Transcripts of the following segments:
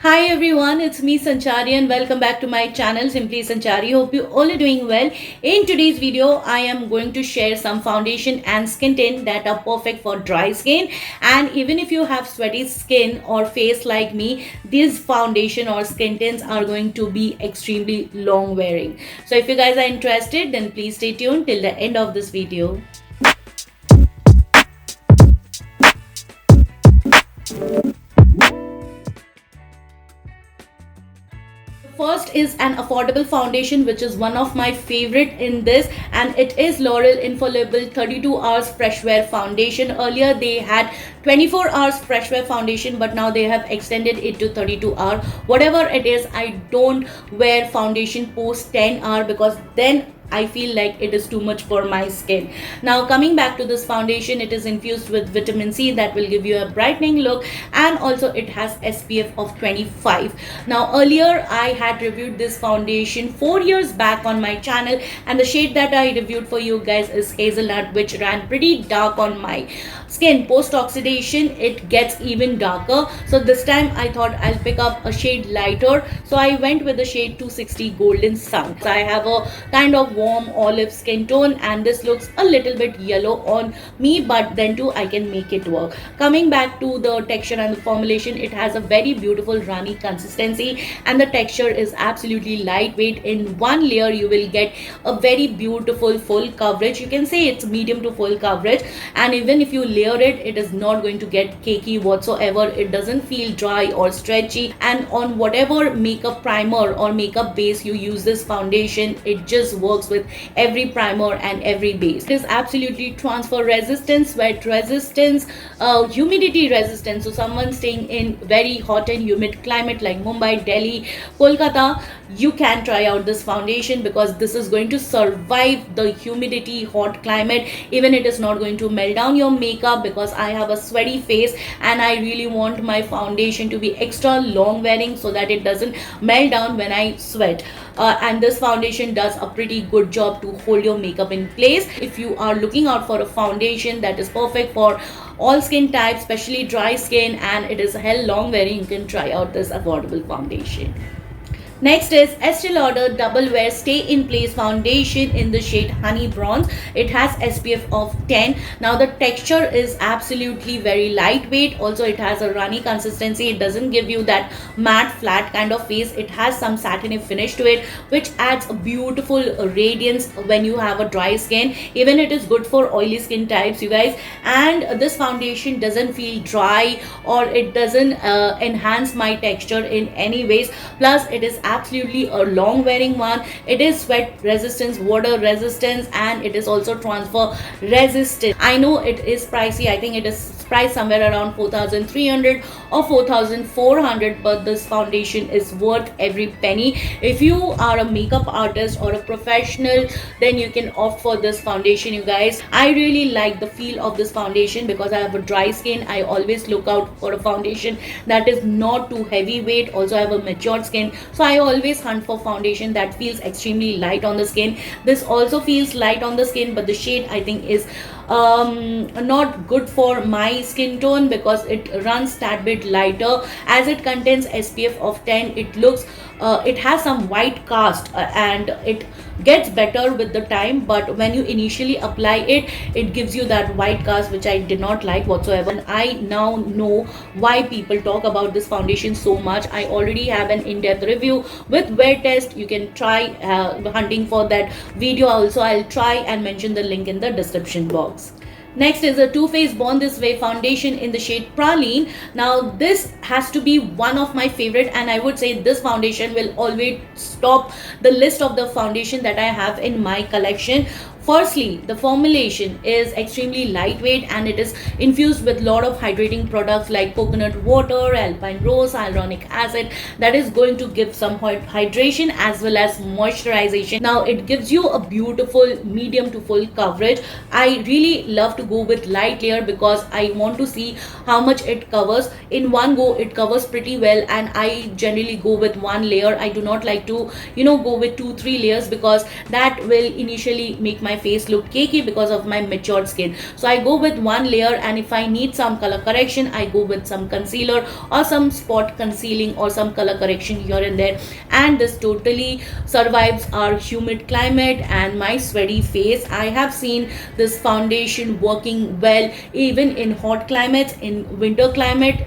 Hi everyone, it's me Sanchari and welcome back to my channel Simply Sanchari. Hope you all are doing well. In today's video, I am going to share some foundation and skin tint that are perfect for dry skin. And even if you have sweaty skin or face like me, these foundation or skin tints are going to be extremely long wearing. So if you guys are interested, then please stay tuned till the end of this video. First is an affordable foundation which is one of my favorite in this, and it is L'Oreal Infallible 32 hours fresh wear foundation. Earlier they had 24 hours fresh wear foundation, but now they have extended it to 32 hour. Whatever it is, I don't wear foundation post 10 hour because then I feel like it is too much for my skin. Now coming back to this foundation, it is infused with vitamin C that will give you a brightening look, and also it has SPF of 25. Now earlier I had reviewed this foundation 4 years back on my channel, and the shade that I reviewed for you guys is Hazelnut, which ran pretty dark on my skin. Post oxidation it gets even darker, so this time I thought I'll pick up a shade lighter, so I went with the shade 260 Golden Sun. So I have a kind of warm olive skin tone, and this looks a little bit yellow on me, but then too I can make it work. Coming back to the texture and the formulation, it has a very beautiful runny consistency, and the texture is absolutely lightweight. In one layer you will get a very beautiful full coverage. You can say it's medium to full coverage, and even if you layer it, it is not going to get cakey whatsoever. It doesn't feel dry or stretchy, and on whatever makeup primer or makeup base you use this foundation, it just works with every primer and every base. It is absolutely transfer resistant, sweat resistance, humidity resistant. So someone staying in very hot and humid climate like Mumbai, Delhi, Kolkata, you can try out this foundation because this is going to survive the humidity hot climate. Even it is not going to melt down your makeup because I have a sweaty face and I really want my foundation to be extra long wearing so that it doesn't melt down when I sweat. And this foundation does a pretty good job to hold your makeup in place. If you are looking out for a foundation that is perfect for all skin types, especially dry skin, and it is hell long wearing, you can try out this affordable foundation. Next is Estee Lauder Double Wear Stay in Place Foundation in the shade Honey Bronze. It has SPF of 10. Now the texture is absolutely very lightweight. Also it has a runny consistency. It doesn't give you that matte flat kind of face. It has some satiny finish to it, which adds a beautiful radiance when you have a dry skin. Even it is good for oily skin types, you guys. And this foundation doesn't feel dry, or it doesn't enhance my texture in any ways. Plus it is absolutely a long wearing one. It is sweat resistance, water resistance, and it is also transfer resistant. I know it is pricey. I think it is priced somewhere around 4,300 or 4,400, but this foundation is worth every penny. If you are a makeup artist or a professional, then you can opt for this foundation, you guys. I really like the feel of this foundation because I have a dry skin. I always look out for a foundation that is not too heavyweight. Also I have a matured skin, so I always hunt for foundation that feels extremely light on the skin. This also feels light on the skin, but the shade I think is not good for my skin tone because it runs that bit lighter. As it contains SPF of 10, it looks it has some white cast, and it gets better with the time, but when you initially apply it, it gives you that white cast, which I did not like whatsoever. And I now know why people talk about this foundation so much. I already have an in-depth review with wear test. You can try hunting for that video. Also I'll try and mention the link in the description box. Next is a Too Faced Born This Way foundation in the shade Praline. Now this has to be one of my favorite, and I would say this foundation will always top the list of the foundation that I have in my collection. Firstly, the formulation is extremely lightweight and it is infused with a lot of hydrating products like coconut water, alpine rose, hyaluronic acid, that is going to give some hydration as well as moisturization. Now it gives you a beautiful medium to full coverage. I really love to go with light layer because I want to see how much it covers. In one go it covers pretty well, and I generally go with one layer. I do not like to go with 2-3 layers because that will initially make my face look cakey because of my matured skin. So I go with one layer, and if I need some color correction, I go with some concealer or some spot concealing or some color correction here and there. And this totally survives our humid climate and my sweaty face. I have seen this foundation working well even in hot climates. In winter climate,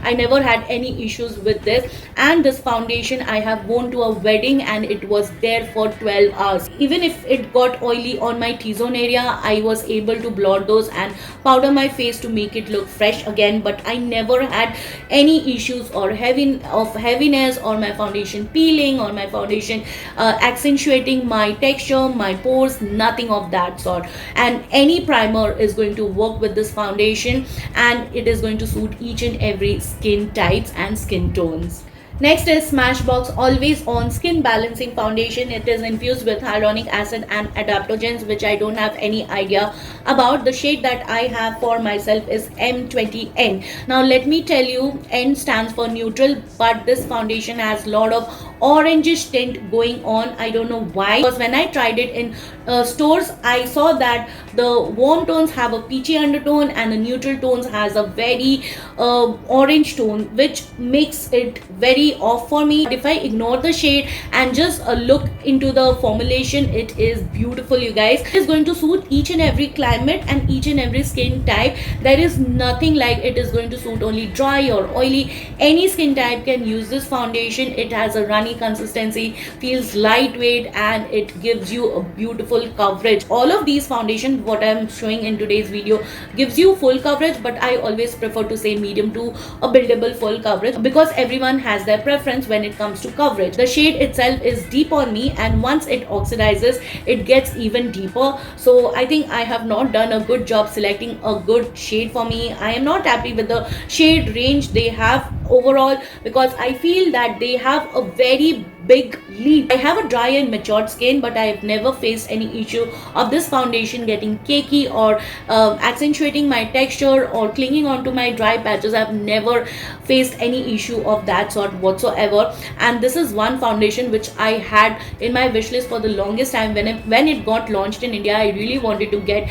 I never had any issues with this. And this foundation I have worn to a wedding, and it was there for 12 hours. Even if it got oily on my T-zone area, I was able to blot those and powder my face to make it look fresh again. But I never had any issues or heaviness, or my foundation peeling, or my foundation accentuating my texture, my pores, nothing of that sort. And any primer is going to work with this foundation, and it is going to suit each and every skin types and skin tones. Next is Smashbox Always On Skin Balancing Foundation. It is infused with hyaluronic acid and adaptogens, which I don't have any idea about. The shade that I have for myself is M20N. Now let me tell you, N stands for neutral, but this foundation has a lot of orangish tint going on. I don't know why, because when I tried it in stores, I saw that the warm tones have a peachy undertone and the neutral tones has a very orange tone, which makes it very off for me. If I ignore the shade and just look into the formulation, it is beautiful, you guys. It is going to suit each and every climate and each and every skin type. There is nothing like it is going to suit only dry or oily. Any skin type can use this foundation. It has a runny consistency, feels lightweight, and it gives you a beautiful coverage. All of these foundations what I am showing in today's video gives you full coverage, but I always prefer to say medium to a buildable full coverage, because everyone has their preference when it comes to coverage. The shade itself is deep on me, and once it oxidizes, it gets even deeper. So I think I have not done a good job selecting a good shade for me. I am not happy with the shade range they have overall, because I feel that they have a very big lead. I have a dry and matured skin, but I have never faced any issue of this foundation getting cakey or accentuating my texture or clinging onto my dry patches. I've never faced any issue of that sort whatsoever. And this is one foundation which I had in my wish list for the longest time. When it got launched in India, I really wanted to get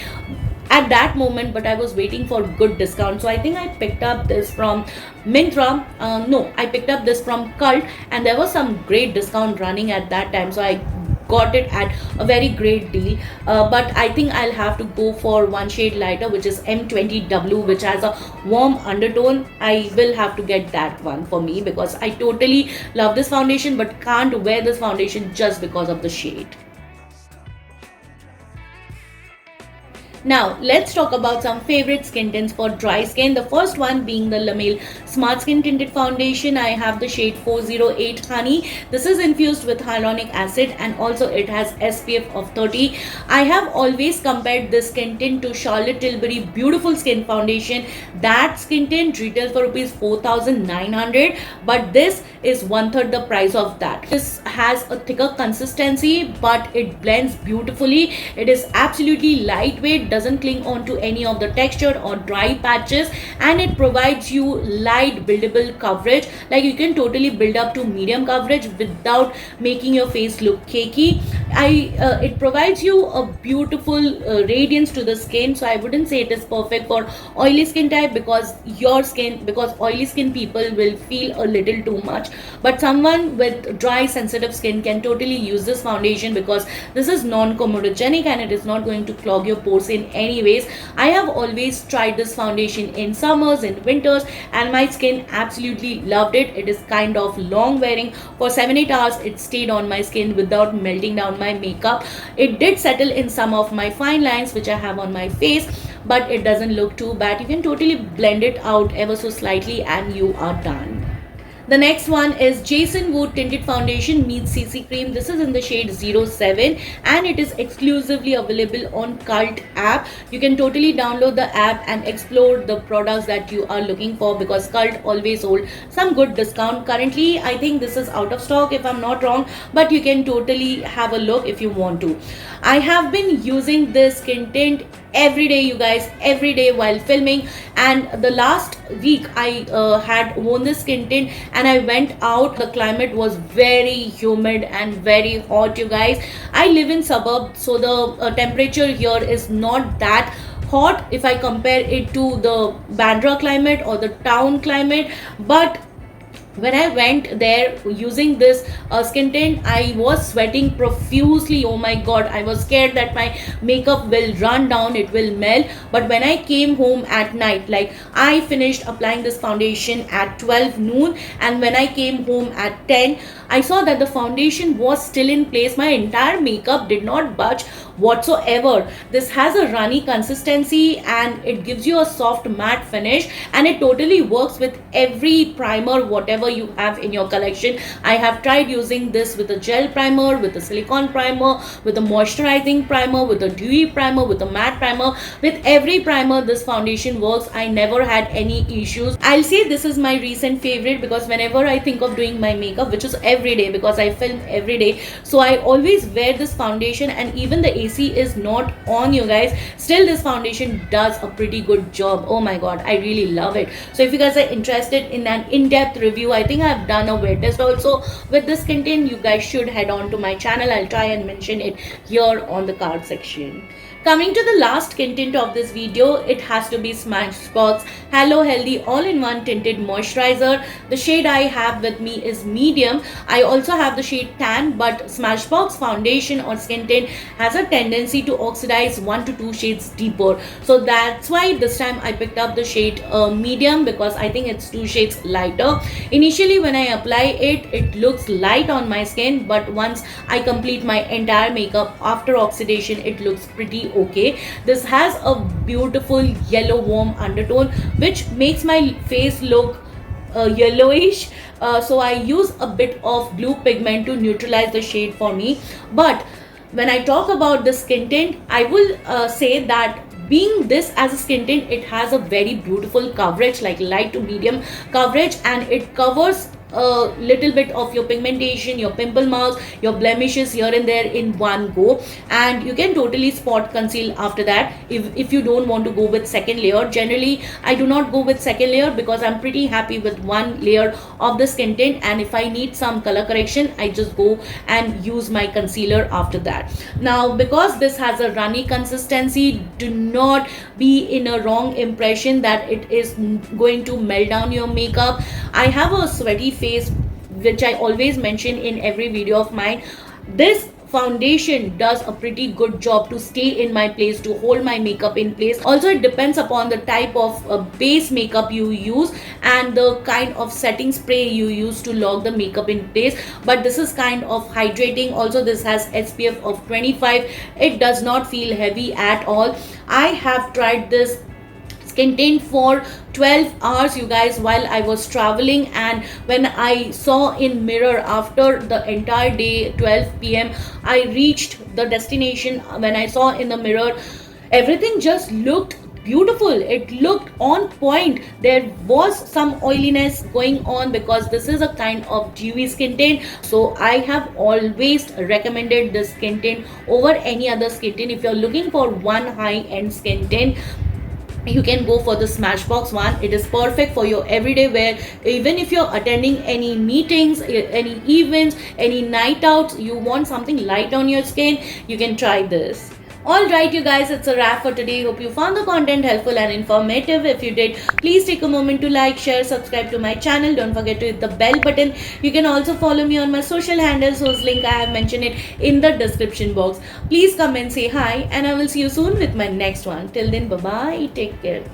at that moment, but I was waiting for good discount. So I think I picked up this from Myntra. I picked up this from Cult, and there was some great discount running at that time, so I got it at a very great deal. But I think I'll have to go for one shade lighter, which is M20W, which has a warm undertone. I will have to get that one for me, because I totally love this foundation but can't wear this foundation just because of the shade. Now let's talk about some favorite skin tints for dry skin. The first one being the La Mer Smart Skin Tinted Foundation. I have the shade 408 Honey. This is infused with hyaluronic acid, and also it has SPF of 30. I have always compared this skin tint to Charlotte Tilbury Beautiful Skin Foundation. That skin tint retails for rupees 4,900, but this is 1/3 the price of that. This has a thicker consistency, but it blends beautifully. It is absolutely lightweight, doesn't cling on to any of the texture or dry patches, and it provides you light buildable coverage. Like, you can totally build up to medium coverage without making your face look cakey. It provides you a beautiful radiance to the skin. So I wouldn't say it is perfect for oily skin type, because oily skin people will feel a little too much, but someone with dry sensitive skin can totally use this foundation, because this is non-comedogenic and it is not going to clog your pores in any ways. I have always tried this foundation in summers, in winters, and my skin absolutely loved it. It is kind of long wearing. For 7-8 hours it stayed on my skin without melting down my makeup. It did settle in some of my fine lines which I have on my face, but it doesn't look too bad. You can totally blend it out ever so slightly and you are done. The next one is Jason Wood Tinted Foundation meets CC Cream. This is in the shade 07 and it is exclusively available on Cult app. You can totally download the app and explore the products that you are looking for, because Cult always hold some good discount. Currently, I think this is out of stock if I'm not wrong, but you can totally have a look if you want to. I have been using this skin tint every day, you guys, every day while filming. And the last week I had worn this skin tint and I went out. The climate was very humid and very hot, you guys. I live in suburb, so the temperature here is not that hot if I compare it to the Bandra climate or the town climate. But when I went there using this skin tint, I was sweating profusely. Oh my god, I was scared that my makeup will run down, it will melt. But when I came home at night, like I finished applying this foundation at 12 noon, and when I came home at 10, I saw that the foundation was still in place. My entire makeup did not budge whatsoever. This has a runny consistency and it gives you a soft matte finish, and it totally works with every primer whatever you have in your collection. I have tried using this with a gel primer, with a silicone primer, with a moisturizing primer, with a dewy primer, with a matte primer. With every primer this foundation works. I never had any issues. I'll say this is my recent favorite because whenever I think of doing my makeup, which is every day because I film every day, so I always wear this foundation, and even the AC is not on, you guys, still this foundation does a pretty good job. Oh my god, I really love it. So if you guys are interested in an in-depth review, I think I've done a wear test also with this content. You guys should head on to my channel. I'll try and mention it here on the card section. Coming to the last skin tint of this video, it has to be Smashbox Hello Healthy All-in-One Tinted Moisturizer. The shade I have with me is medium. I also have the shade tan, but Smashbox foundation or skin tint has a tendency to oxidize 1 to 2 shades deeper. So that's why this time I picked up the shade medium, because I think it's 2 shades lighter. Initially when I apply it, it looks light on my skin, but once I complete my entire makeup after oxidation, it looks pretty okay. This has a beautiful yellow warm undertone which makes my face look yellowish, so I use a bit of blue pigment to neutralize the shade for me. But when I talk about the skin tint, I will say that being this as a skin tint, it has a very beautiful coverage, like light to medium coverage, and it covers a little bit of your pigmentation, your pimple marks, your blemishes here and there in one go. And you can totally spot conceal after that if you don't want to go with second layer. Generally I do not go with second layer because I'm pretty happy with one layer of the skin tint, and if I need some color correction, I just go and use my concealer after that. Now because this has a runny consistency, do not be in a wrong impression that it is going to melt down your makeup. I have a sweaty face, which I always mention in every video of mine. This foundation does a pretty good job to stay in my place, to hold my makeup in place. Also it depends upon the type of base makeup you use and the kind of setting spray you use to lock the makeup in place. But this is kind of hydrating. Also this has SPF of 25. It does not feel heavy at all. I have tried this skin tint for 12 hours, you guys, while I was traveling, and when I saw in mirror after the entire day 12 p.m. I reached the destination. When I saw in the mirror, everything just looked beautiful. It looked on point. There was some oiliness going on because this is a kind of dewy skin tint, so I have always recommended this skin tint over any other skin tint. If you're looking for one high-end skin tint, you can go for the Smashbox one. It is perfect for your everyday wear. Even if you're attending any meetings, any events, any night outs, you want something light on your skin, you can try this. Alright you guys, it's a wrap for today. Hope you found the content helpful and informative. If you did, please take a moment to like, share, subscribe to my channel. Don't forget to hit the bell button. You can also follow me on my social handles, whose link I have mentioned it in the description box. Please come and say hi, and I will see you soon with my next one. Till then, bye bye, take care.